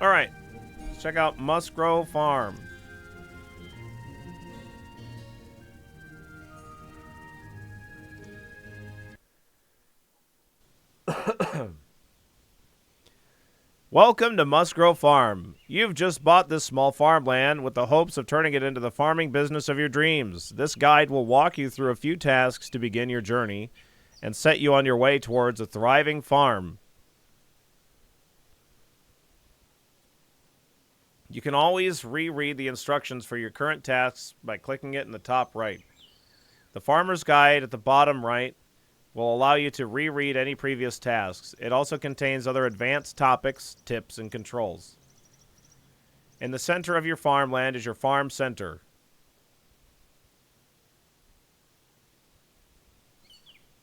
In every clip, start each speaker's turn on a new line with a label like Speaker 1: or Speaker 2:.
Speaker 1: All right. Let's check out Musgro Farm. Welcome to Musgro Farm. You've just bought this small farmland with the hopes of turning it into the farming business of your dreams. This guide will walk you through a few tasks to begin your journey and set you on your way towards a thriving farm. You can always reread the instructions for your current tasks by clicking it in the top right. The farmer's guide at the bottom right will allow you to reread any previous tasks. It also contains other advanced topics, tips, and controls. In the center of your farmland is your farm center.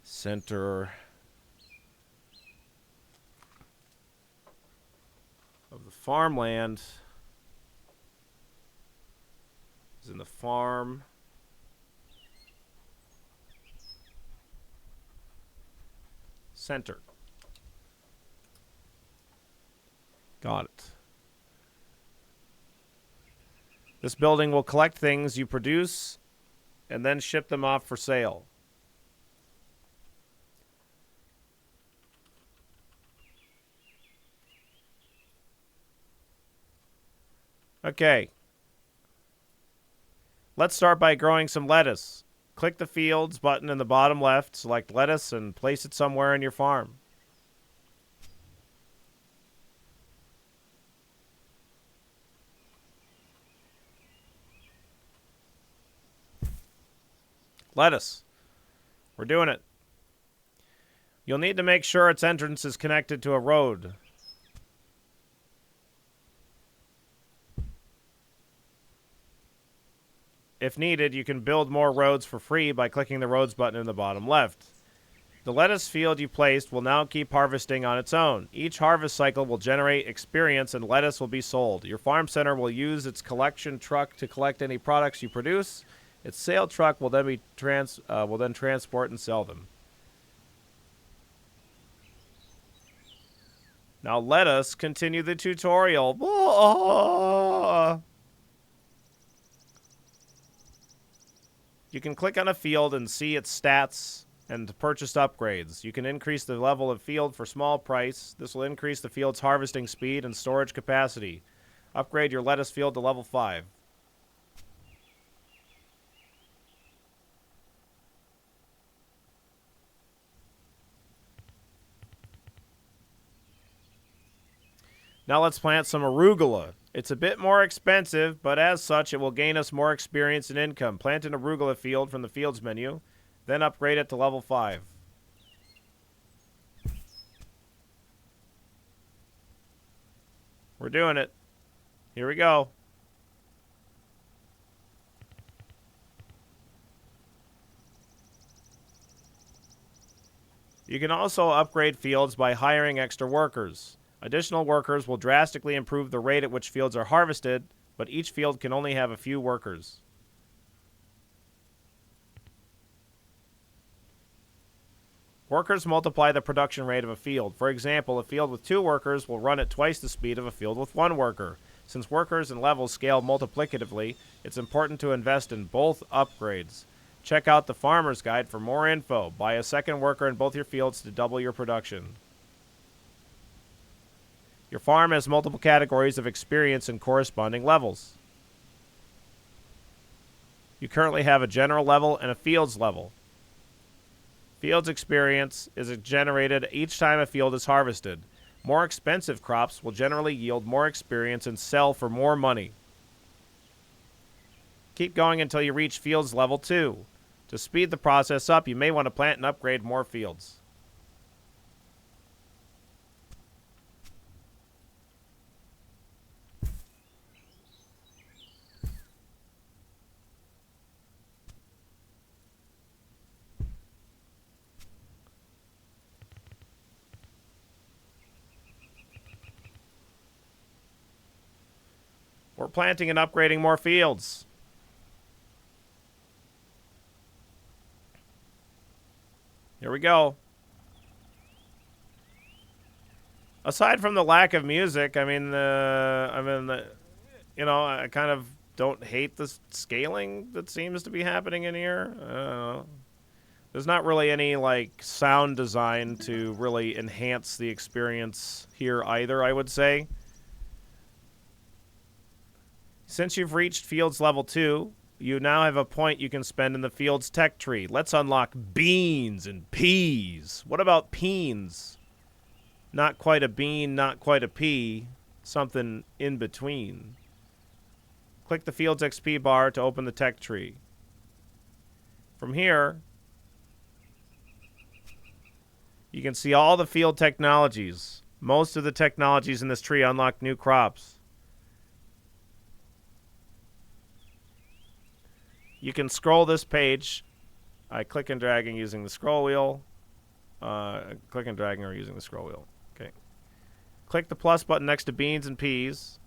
Speaker 1: Center of the farmland is in the farm center. Got it. This building will collect things you produce and then ship them off for sale. Okay. Let's start by growing some lettuce. Click the Fields button in the bottom left, select lettuce, and place it somewhere in your farm. Lettuce. We're doing it. You'll need to make sure its entrance is connected to a road. If needed, you can build more roads for free by clicking the Roads button in the bottom left. The lettuce field you placed will now keep harvesting on its own. Each harvest cycle will generate experience and lettuce will be sold. Your farm center will use its collection truck to collect any products you produce. Its sale truck will then transport and sell them. Now let us continue the tutorial. You can click on a field and see its stats and purchased upgrades. You can increase the level of field for small price. This will increase the field's harvesting speed and storage capacity. Upgrade your lettuce field to level 5. Now let's plant some arugula. It's a bit more expensive, but as such, it will gain us more experience and income. Plant an arugula field from the Fields menu, then upgrade it to level 5. We're doing it. Here we go. You can also upgrade fields by hiring extra workers. Additional workers will drastically improve the rate at which fields are harvested, but each field can only have a few workers. Workers multiply the production rate of a field. For example, a field with 2 workers will run at twice the speed of a field with 1 worker. Since workers and levels scale multiplicatively, it's important to invest in both upgrades. Check out the Farmer's Guide for more info. Buy a second worker in both your fields to double your production. Your farm has multiple categories of experience and corresponding levels. You currently have a general level and a fields level. Fields experience is generated each time a field is harvested. More expensive crops will generally yield more experience and sell for more money. Keep going until you reach fields level 2. To speed the process up, you may want to plant and upgrade more fields. We're planting and upgrading more fields. Here we go. Aside from the lack of music, I mean, you know, I kind of don't hate the scaling that seems to be happening in here. I don't know. There's not really any, like, sound design to really enhance the experience here either, I would say. Since you've reached Fields Level 2, you now have a point you can spend in the Fields Tech Tree. Let's unlock beans and peas. What about peens? Not quite a bean, not quite a pea. Something in between. Click the Fields XP bar to open the Tech Tree. From here, you can see all the field technologies. Most of the technologies in this tree unlock new crops. You can scroll this page. I click and dragging using the scroll wheel. Click and dragging or using the scroll wheel. Okay. Click the plus button next to beans and peas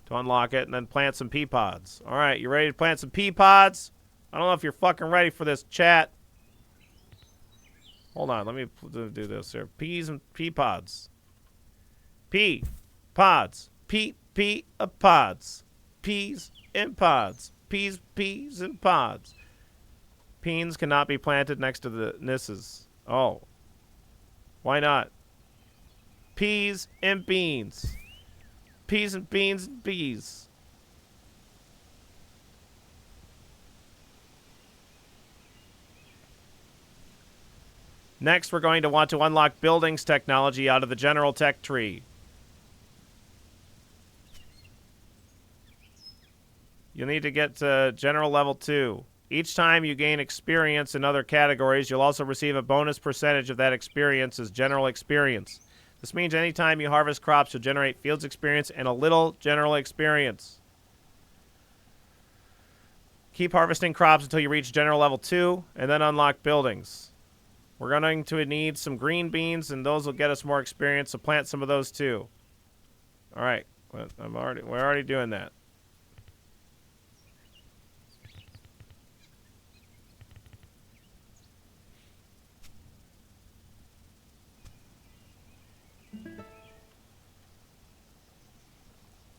Speaker 1: to unlock it, and then plant some pea pods. All right, you ready to plant some pea pods? I don't know if you're fucking ready for this, chat. Hold on, let me do this here. Peas and pea pods. Pea pods. Pea pods. Peas and pods. Peas and pods. Peas cannot be planted next to the nisses. Oh. Why not? Peas and beans. Peas and beans and peas. Next, we're going to want to unlock buildings technology out of the general tech tree. You'll need to get to general level 2. Each time you gain experience in other categories, you'll also receive a bonus percentage of that experience as general experience. This means anytime you harvest crops, you'll generate fields experience and a little general experience. Keep harvesting crops until you reach general level 2, and then unlock buildings. We're going to need some green beans, and those will get us more experience, so plant some of those too. All right, we're already doing that.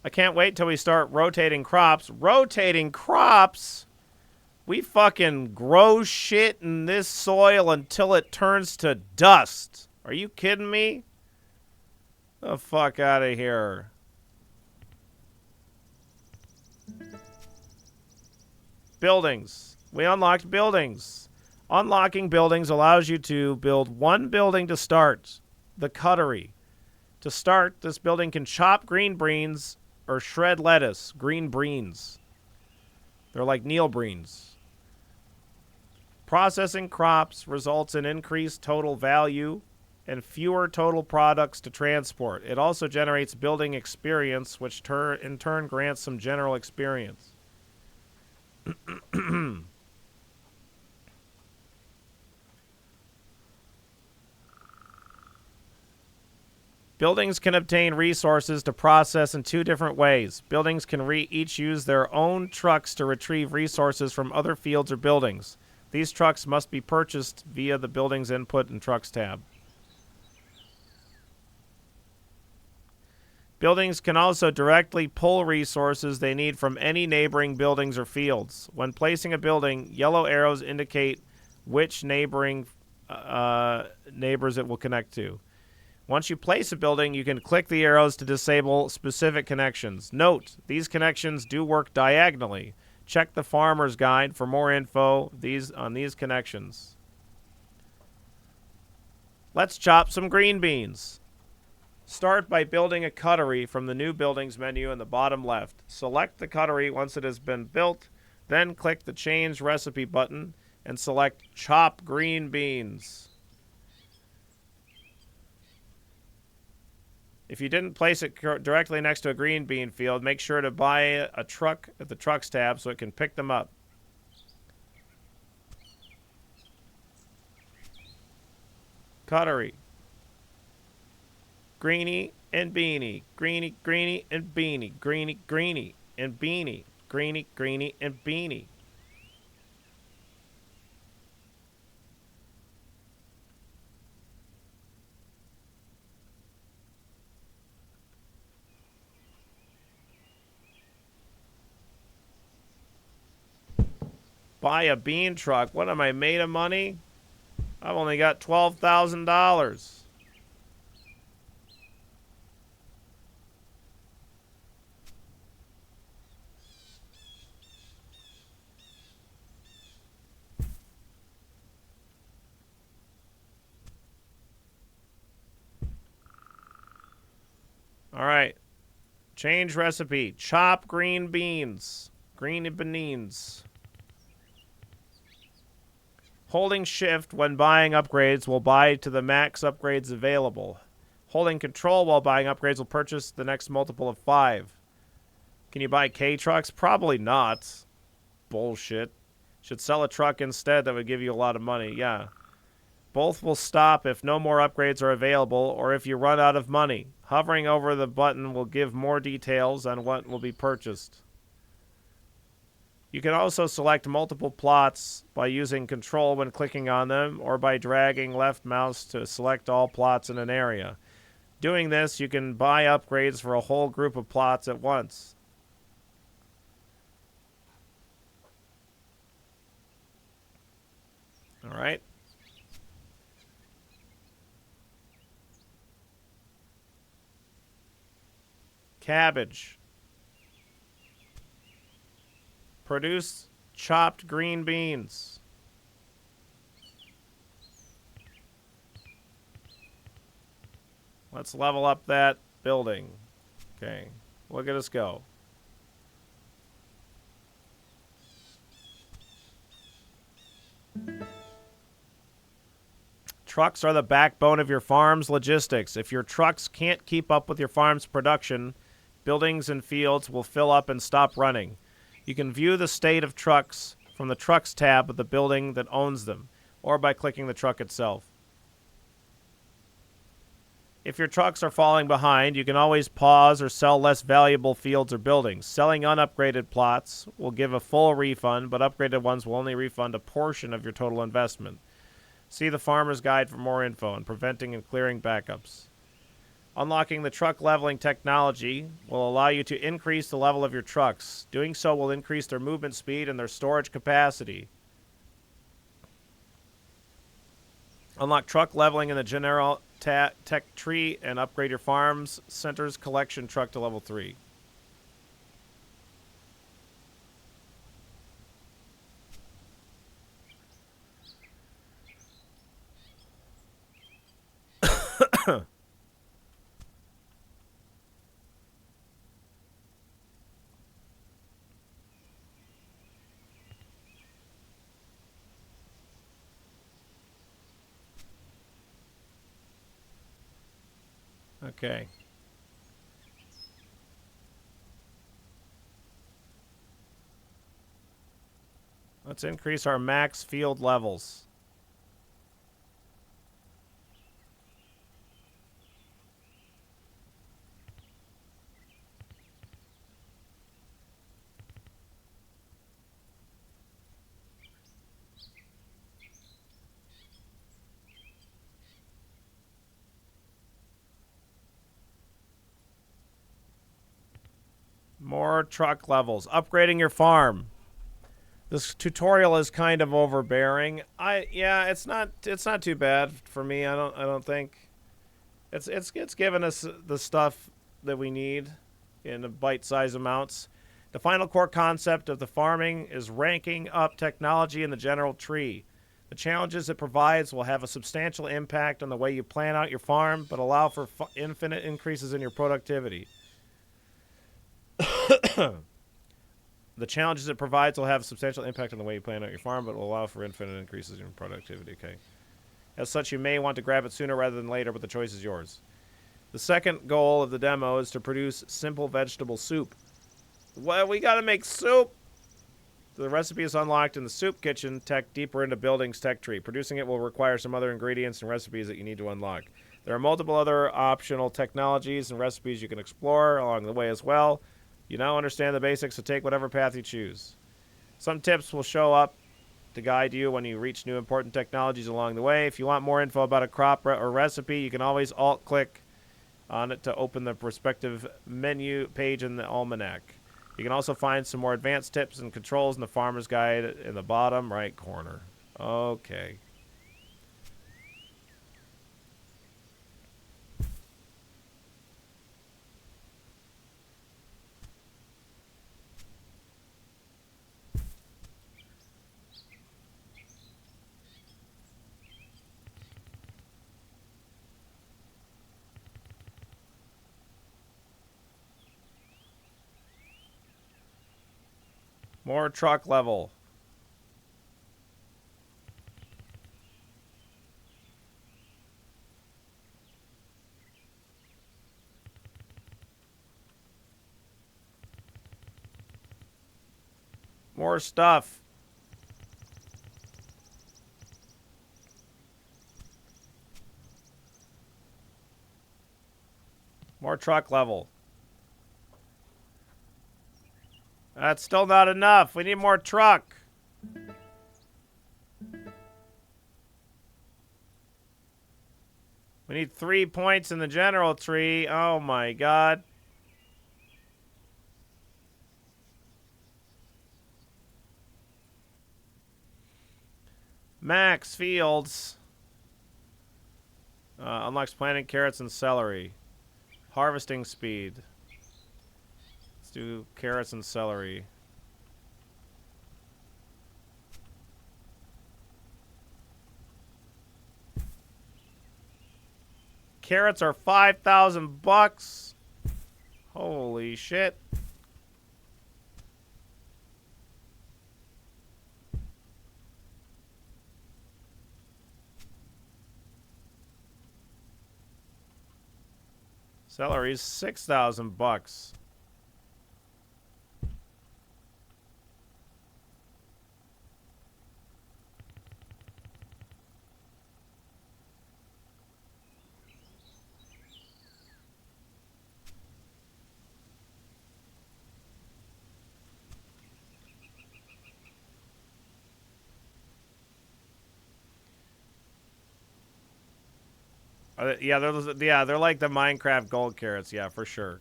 Speaker 1: I can't wait till we start rotating crops. Rotating crops? We fucking grow shit in this soil until it turns to dust. Are you kidding me? The fuck out of here. Buildings. We unlocked buildings. Unlocking buildings allows you to build one building to start. The cuttery. To start, this building can chop green beans or shred lettuce. Green beans. They're like Neil Breens. Processing crops results in increased total value and fewer total products to transport. It also generates building experience, which in turn grants some general experience. Buildings can obtain resources to process in 2 different ways. Buildings can each use their own trucks to retrieve resources from other fields or buildings. These trucks must be purchased via the Buildings Input and Trucks tab. Buildings can also directly pull resources they need from any neighboring buildings or fields. When placing a building, yellow arrows indicate which neighboring neighbors it will connect to. Once you place a building, you can click the arrows to disable specific connections. Note, these connections do work diagonally. Check the Farmer's Guide for more info on these connections. Let's chop some green beans. Start by building a cuttery from the New Buildings menu in the bottom left. Select the cuttery once it has been built, then click the Change Recipe button and select Chop Green Beans. If you didn't place it directly next to a green bean field, make sure to buy a truck at the Trucks tab so it can pick them up. Cuttery. Greeny and beanie. Greeny, greeny and beanie. Greeny, greeny and beanie. Greeny, greeny and beanie. Buy a bean truck. What am I, made of money? I've only got $12,000. All right. Change recipe. Chop green beans. Green beans. Holding shift when buying upgrades will buy to the max upgrades available. Holding control while buying upgrades will purchase the next multiple of 5. Can you buy K trucks? Probably not. Bullshit. Should sell a truck instead that would give you a lot of money. Yeah. Both will stop if no more upgrades are available or if you run out of money. Hovering over the button will give more details on what will be purchased. You can also select multiple plots by using control when clicking on them or by dragging left mouse to select all plots in an area. Doing this, you can buy upgrades for a whole group of plots at once. All right. Cabbage. Produce chopped green beans. Let's level up that building. Okay, look at us go. Trucks are the backbone of your farm's logistics. If your trucks can't keep up with your farm's production, buildings and fields will fill up and stop running. You can view the state of trucks from the Trucks tab of the building that owns them, or by clicking the truck itself. If your trucks are falling behind, you can always pause or sell less valuable fields or buildings. Selling unupgraded plots will give a full refund, but upgraded ones will only refund a portion of your total investment. See the Farmer's Guide for more info on preventing and clearing backups. Unlocking the truck leveling technology will allow you to increase the level of your trucks. Doing so will increase their movement speed and their storage capacity. Unlock truck leveling in the general tech tree and upgrade your farm's center's collection truck to level 3. Okay. Let's increase our max field levels. More truck levels. Upgrading your farm. This tutorial is kind of overbearing. Yeah, it's not too bad for me. I don't think it's given us the stuff that we need in bite-sized amounts. The final core concept of the farming is ranking up technology in the general tree. The challenges it provides will have a substantial impact on the way you plan out your farm, but allow for infinite increases in your productivity. The challenges it provides will have a substantial impact on the way you plan out your farm, but will allow for infinite increases in productivity. Okay. As such, you may want to grab it sooner rather than later, but the choice is yours. The second goal of the demo is to produce simple vegetable soup. Well, we gotta make soup! The recipe is unlocked in the soup kitchen tech deeper into buildings tech tree. Producing it will require some other ingredients and recipes that you need to unlock. There are multiple other optional technologies and recipes you can explore along the way as well. You now understand the basics, so take whatever path you choose. Some tips will show up to guide you when you reach new important technologies along the way. If you want more info about a crop or recipe, you can always alt-click on it to open the respective menu page in the almanac. You can also find some more advanced tips and controls in the farmer's guide in the bottom right corner. Okay. More truck level. More stuff. More truck level. That's still not enough. We need more truck. We need 3 points in the general tree. Oh my god. Max Fields. Unlocks planting carrots and celery. Harvesting speed. Let's do carrots and celery. Carrots are 5,000 bucks. Holy shit. Celery's 6,000 bucks. Yeah, they're like the Minecraft gold carrots, yeah, for sure.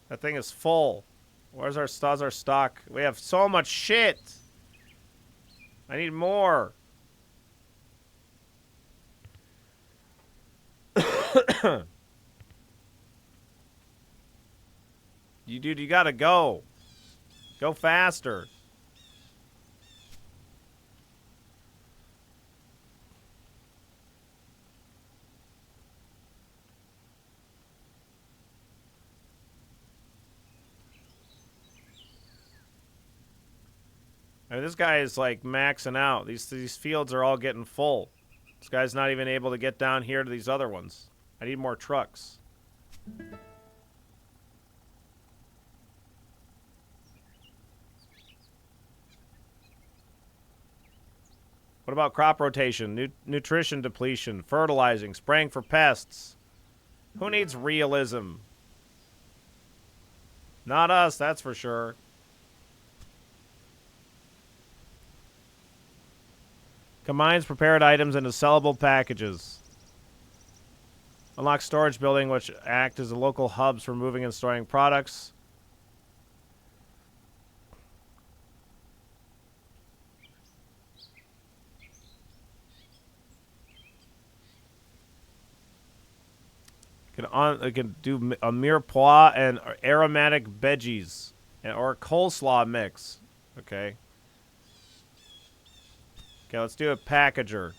Speaker 1: That thing is full. Where's our stock? We have so much shit. I need more. Dude, you gotta go. Go faster. I mean, this guy is like maxing out. These fields are all getting full. This guy's not even able to get down here to these other ones. I need more trucks. What about crop rotation, nutrition depletion, fertilizing, spraying for pests? Who needs realism? Not us, that's for sure. Combines prepared items into sellable packages. Unlock storage building, which act as the local hubs for moving and storing products. It can do a mirepoix and aromatic veggies, or a coleslaw mix. Okay. Okay, let's do a packager.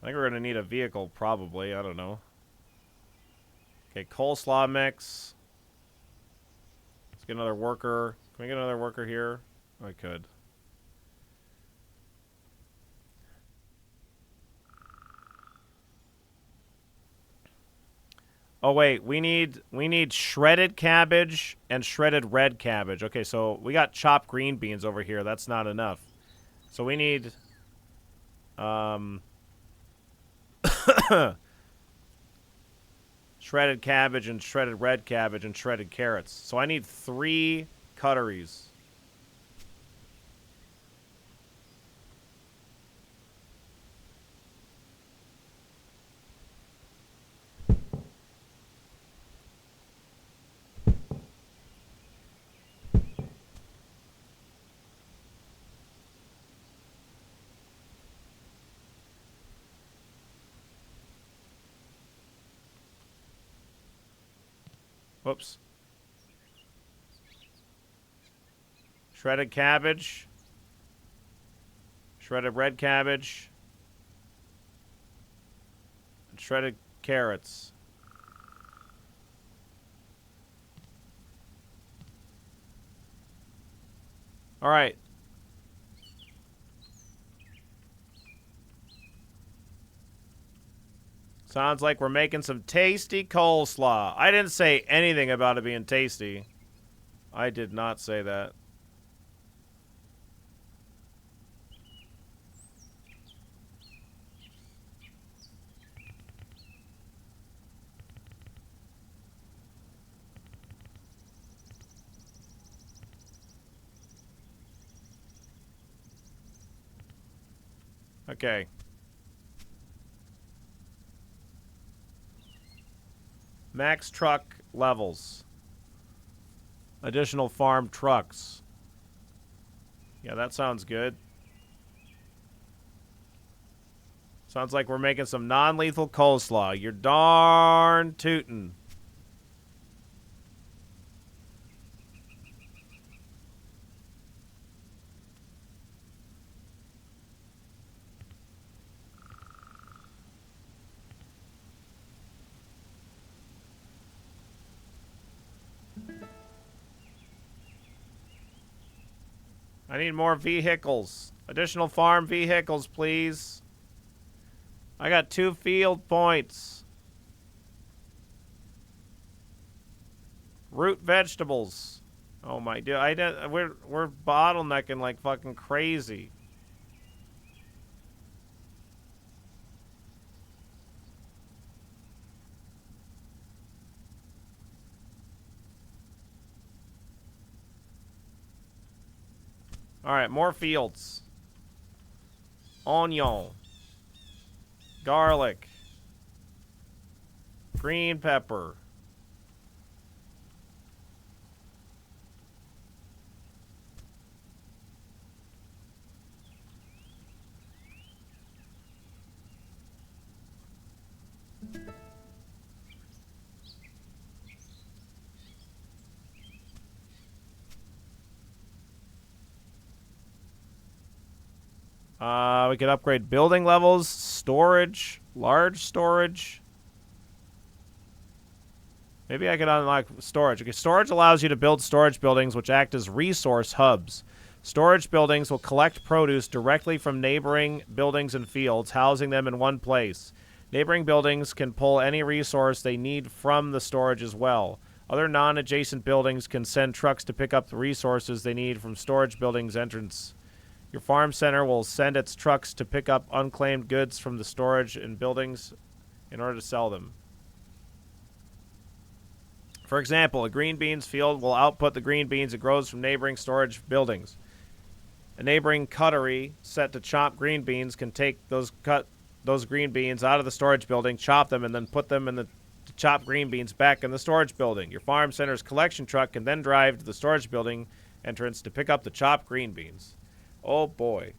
Speaker 1: I think we're going to need a vehicle, probably. I don't know. Okay, coleslaw mix. Let's get another worker. Can we get another worker here? I could. Oh wait, we need shredded cabbage and shredded red cabbage. Okay, so we got chopped green beans over here. That's not enough. So we need shredded cabbage and shredded red cabbage and shredded carrots. So I need 3 cutteries. Whoops. Shredded cabbage. Shredded red cabbage. And shredded carrots. All right. Sounds like we're making some tasty coleslaw. I didn't say anything about it being tasty. I did not say that. Okay. Max truck levels. Additional farm trucks. Yeah, that sounds good. Sounds like we're making some non-lethal coleslaw. You're darn tootin'. I need more vehicles. Additional farm vehicles, please. I got 2 field points. Root vegetables. Oh my dude, we're bottlenecking like fucking crazy. All right, more fields. Onion. Garlic. Green pepper. We could upgrade building levels, storage, large storage. Maybe I could unlock storage. Okay, storage allows you to build storage buildings which act as resource hubs. Storage buildings will collect produce directly from neighboring buildings and fields, housing them in one place. Neighboring buildings can pull any resource they need from the storage as well. Other non-adjacent buildings can send trucks to pick up the resources they need from storage buildings' entrance. Your farm center will send its trucks to pick up unclaimed goods from the storage in buildings in order to sell them. For example, a green beans field will output the green beans it grows from neighboring storage buildings. A neighboring cuttery set to chop green beans can take those green beans out of the storage building, chop them, and then put them in the chopped green beans back in the storage building. Your farm center's collection truck can then drive to the storage building entrance to pick up the chopped green beans. Oh boy.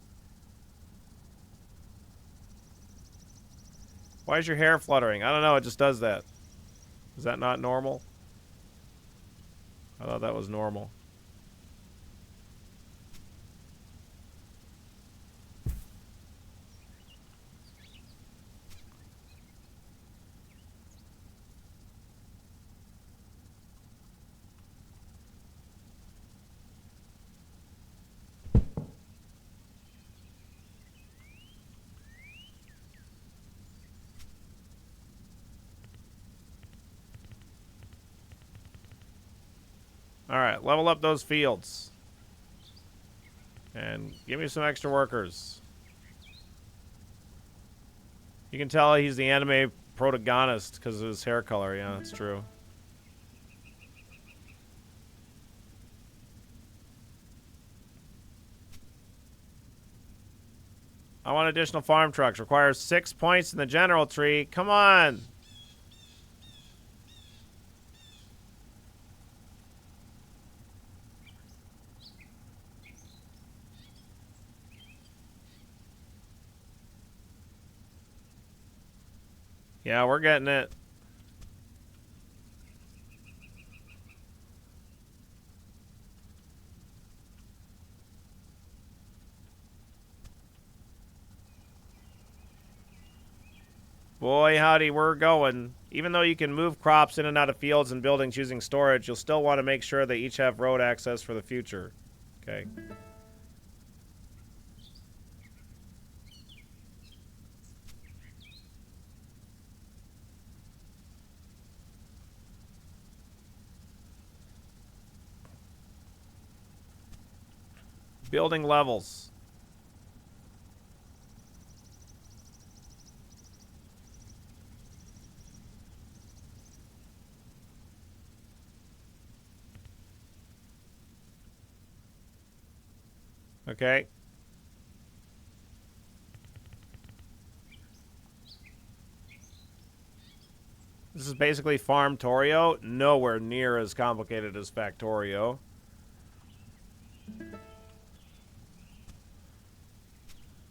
Speaker 1: Why is your hair fluttering? I don't know, it just does that. Is that not normal? I thought that was normal. Alright, level up those fields. And give me some extra workers. You can tell he's the anime protagonist because of his hair color. Yeah, that's true. I want additional farm trucks. Requires 6 points in the general tree. Come on. Yeah, we're getting it. Boy, howdy, we're going. Even though you can move crops in and out of fields and buildings using storage, you'll still want to make sure they each have road access for the future. Okay. Building levels. Okay. This is basically Farmtorio. Nowhere near as complicated as Factorio.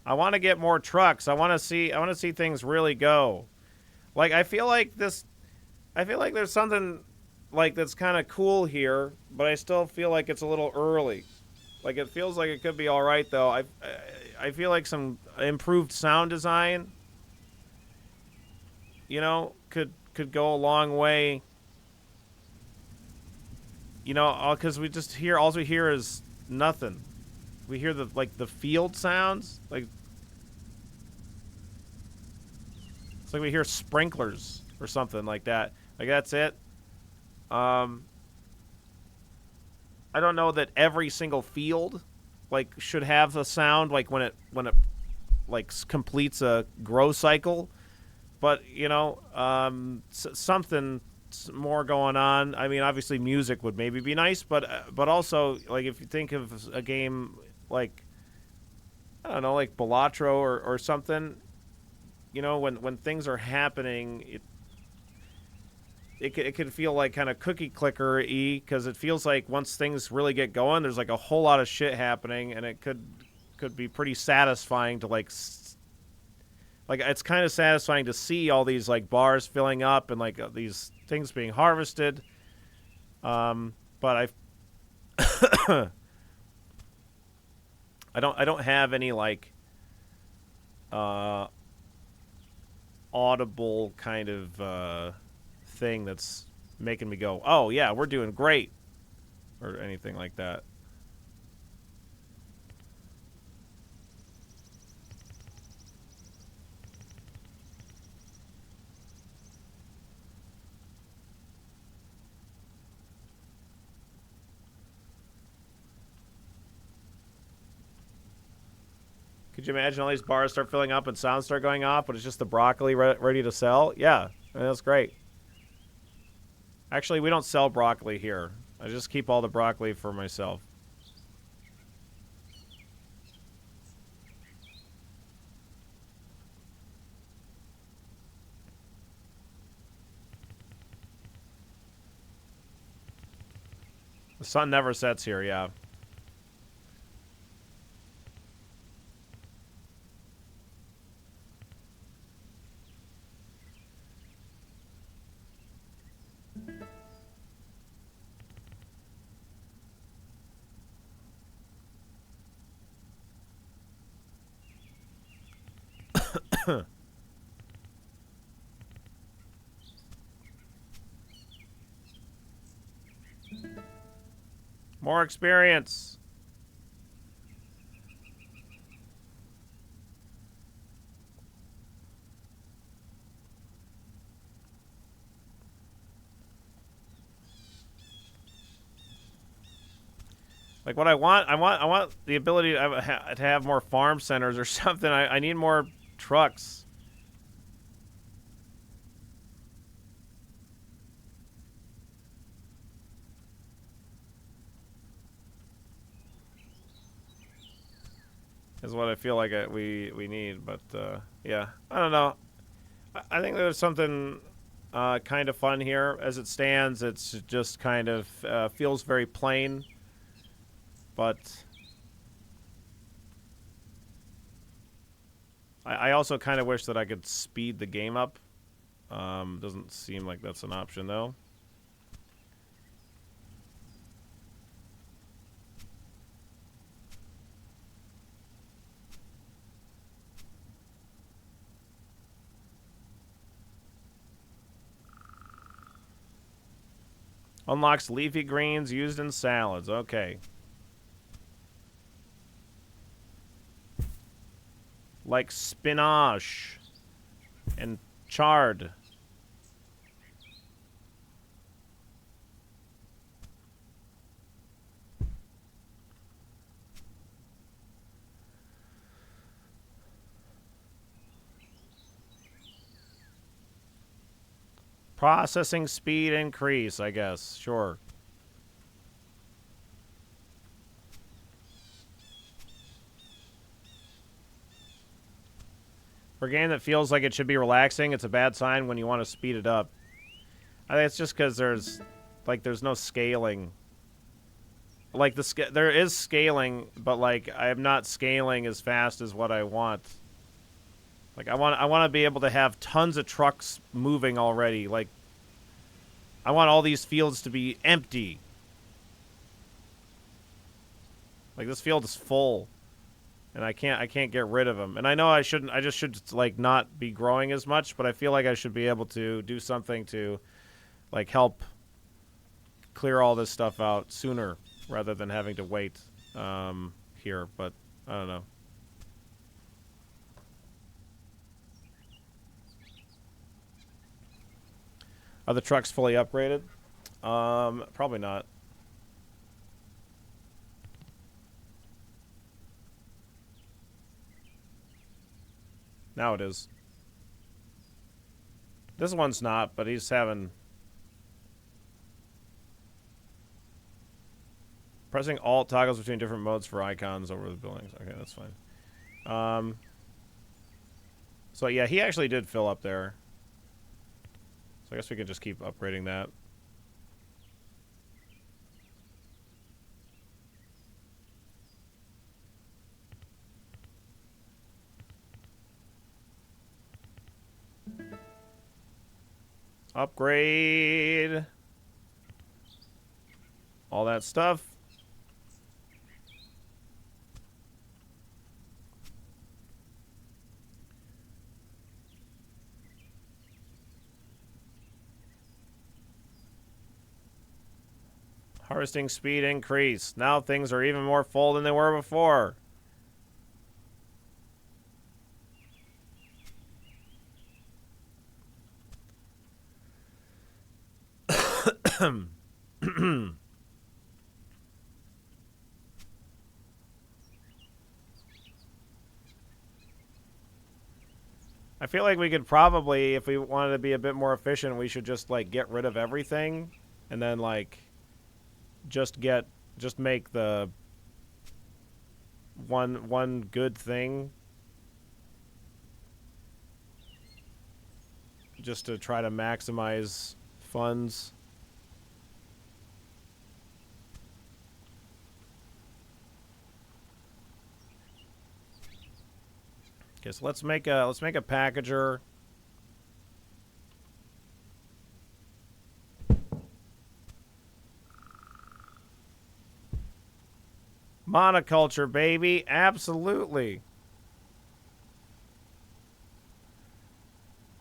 Speaker 1: I want to get more trucks. I want to see things really go. Like I feel like there's something like that's kind of cool here, but I still feel like it's a little early. Like it feels like it could be all right though. I feel like some improved sound design, you know, could go a long way. You know, because we just hear all we hear is nothing. We hear the field sounds. Like it's like we hear sprinklers or something like that. Like that's it. Um, I don't know that every single field like should have a sound like when it like completes a grow cycle, but you know, something more going on. I mean, obviously music would maybe be nice, but also like if you think of a game like I don't know, like Balatro or something, you know, when things are happening, it could feel like kind of cookie clicker-y because it feels like once things really get going, there's like a whole lot of shit happening, and it could be pretty satisfying to like it's kind of satisfying to see all these like bars filling up and like these things being harvested. But I don't have any like audible kind of thing that's making me go, oh yeah, we're doing great, or anything like that. Could you imagine all these bars start filling up and sounds start going off, but it's just the broccoli ready to sell? Yeah, I mean, that's great. Actually, we don't sell broccoli here. I just keep all the broccoli for myself. The sun never sets here, yeah. More experience. Like what I want the ability to have more farm centers or something. I need more trucks. Is what I feel like we need, but yeah, I don't know. I think there's something kind of fun here. As it stands, it's just kind of feels very plain, but I also kind of wish that I could speed the game up. Doesn't seem like that's an option, though. Unlocks leafy greens used in salads. Okay. Like spinach and chard. Processing speed increase, I guess. Sure. For a game that feels like it should be relaxing, it's a bad sign when you want to speed it up. I think it's just because there's no scaling. Like there is scaling, but like I am not scaling as fast as what I want. Like I want to be able to have tons of trucks moving already. Like I want all these fields to be empty. Like this field is full, and I can't get rid of them. And I know I shouldn't. I just should like not be growing as much. But I feel like I should be able to do something to, like, help clear all this stuff out sooner rather than having to wait here. But I don't know. Are the trucks fully upgraded? Probably not. Now it is. This one's not, but he's having... Pressing Alt toggles between different modes for icons over the buildings. Okay, that's fine. So yeah, he actually did fill up there. So I guess we could just keep upgrading that. Upgrade. All that stuff. Harvesting speed increase. Now things are even more full than they were before. I feel like we could probably, if we wanted to be a bit more efficient, we should just, like, get rid of everything and then, like, just make the one good thing just to try to maximize funds. Okay, so let's make a packager. Monoculture, baby. Absolutely.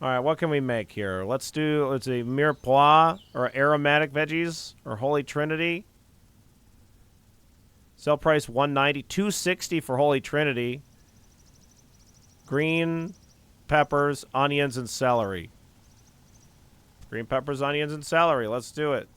Speaker 1: All right, what can we make here? Let's see, mirepoix or aromatic veggies or Holy Trinity. Sell price $190, $260 for Holy Trinity. Green peppers, onions, and celery. Green peppers, onions, and celery. Let's do it.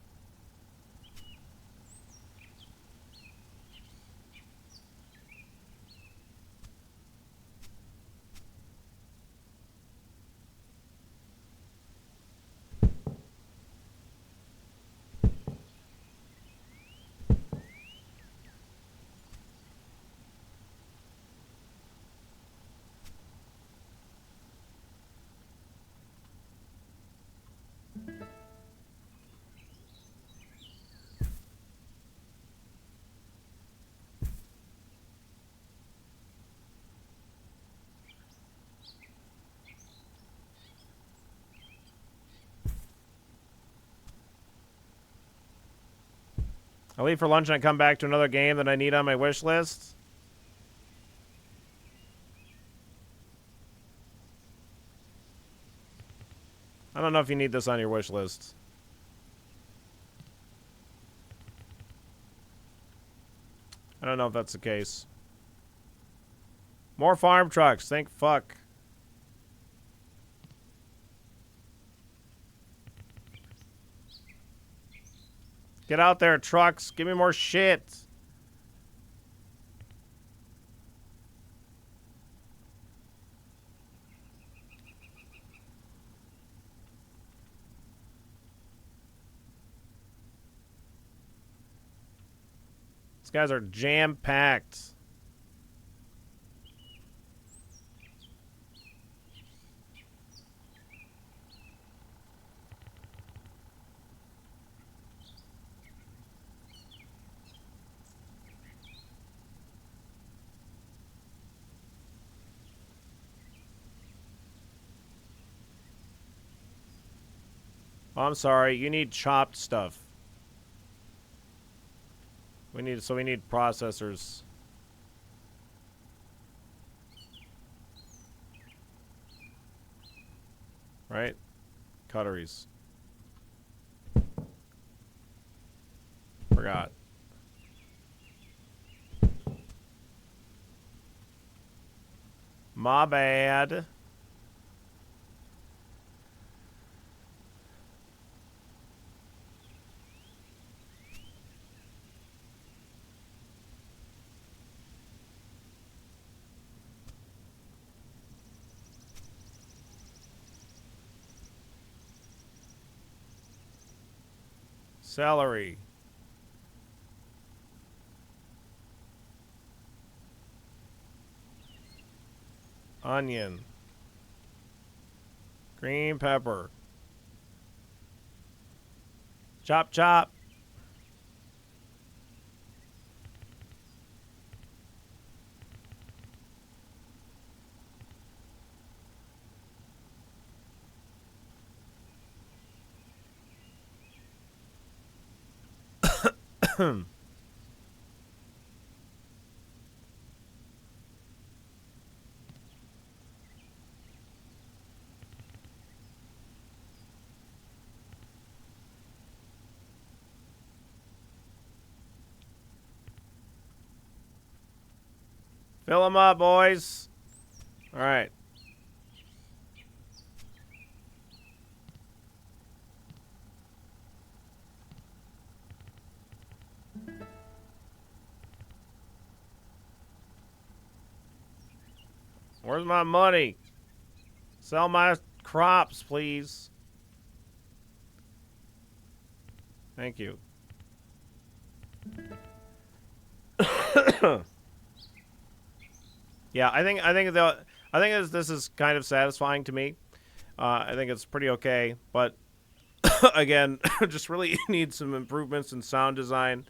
Speaker 1: I leave for lunch and I come back to another game that I need on my wish list. I don't know if you need this on your wish list. I don't know if that's the case. More farm trucks. Thank fuck. Get out there, trucks. Give me more shit. These guys are jam-packed. Oh, I'm sorry. You need chopped stuff. We need processors. Right? Cutteries. Forgot. My bad. Celery. Onion. Green pepper. Chop, chop. Fill them up, boys. All right. Where's my money? Sell my crops, please. Thank you. Yeah, I think this is kind of satisfying to me. I think it's pretty okay, but again, just really need some improvements in sound design,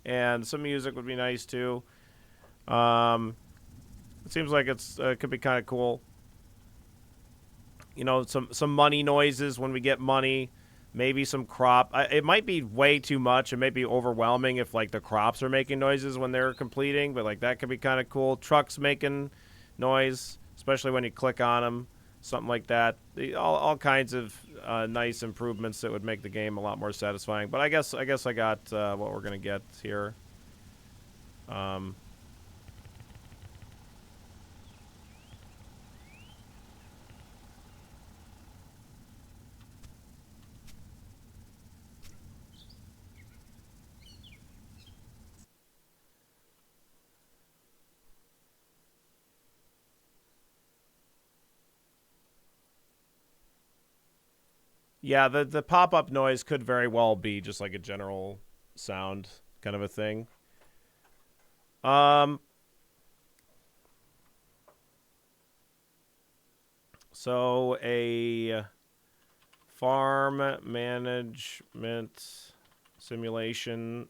Speaker 1: and some music would be nice too. It seems like it could be kind of cool. You know, some money noises when we get money. Maybe some crop. It might be way too much. It may be overwhelming if, like, the crops are making noises when they're completing. But, like, that could be kind of cool. Trucks making noise, especially when you click on them. Something like that. All kinds of nice improvements that would make the game a lot more satisfying. But I guess I got what we're going to get here. Yeah, the pop-up noise could very well be just like a general sound kind of a thing. So a farm management simulation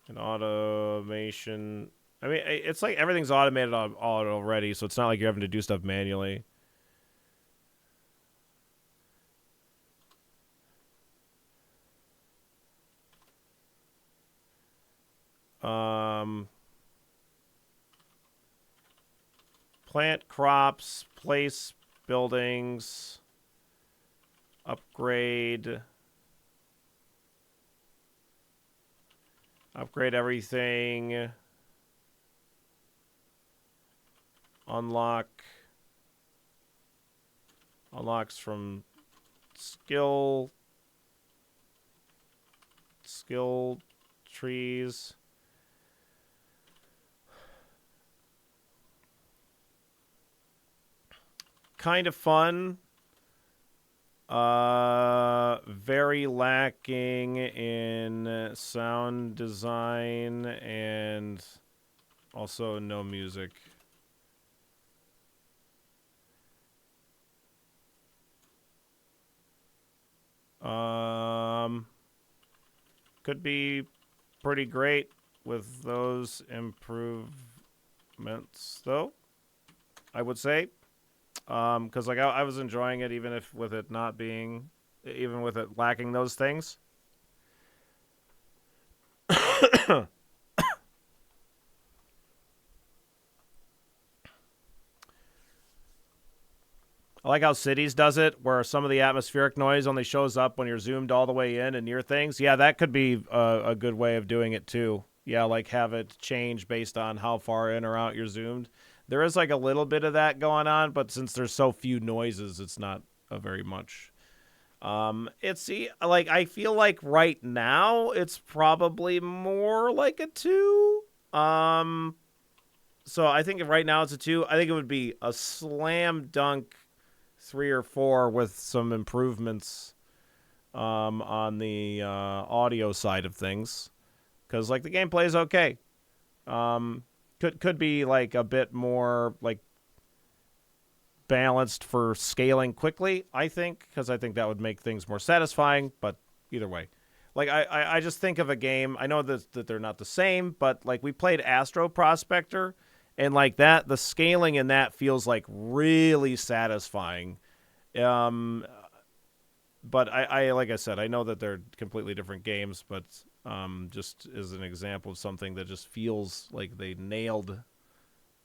Speaker 1: and automation. I mean, it's like everything's automated already, so it's not like you're having to do stuff manually. Plant crops, place buildings, upgrade everything, unlocks from skill trees. Kind of fun. Very lacking in sound design and also no music. Could be pretty great with those improvements, though, I would say. Because like I was enjoying it even if with it not being, even with it lacking those things. I like how Cities does it, where some of the atmospheric noise only shows up when you're zoomed all the way in and near things. Yeah, that could be a good way of doing it too. Yeah, like have it change based on how far in or out you're zoomed. There is like a little bit of that going on, but since there's so few noises, it's not very much. It's like I feel like right now it's probably more like a 2. So I think right now it's a 2. I think it would be a slam dunk 3 or 4 with some improvements on the audio side of things, because like the gameplay is okay. Could be like a bit more like balanced for scaling quickly, I think, because I think that would make things more satisfying. But either way, like I just think of a game. I know that they're not the same, but like we played Astro Prospector. And like that, the scaling in that feels like really satisfying. But I like I said, I know that they're completely different games, but just as an example of something that just feels like they nailed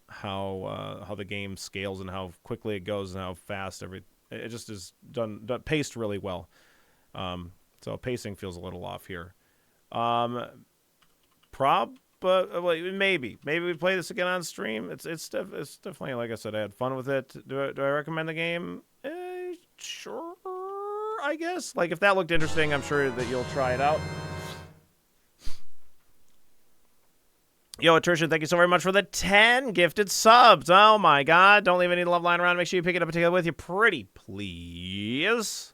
Speaker 1: how the game scales and how quickly it goes and how fast it just is done paced really well. So pacing feels a little off here. But maybe we play this again on stream. It's definitely, like I said, I had fun with it. Do I recommend the game? Sure, I guess. Like if that looked interesting, I'm sure that you'll try it out. Yo, Attrition, thank you so very much for the 10 gifted subs. Oh my God! Don't leave any love lying around. Make sure you pick it up and take it with you. Pretty please.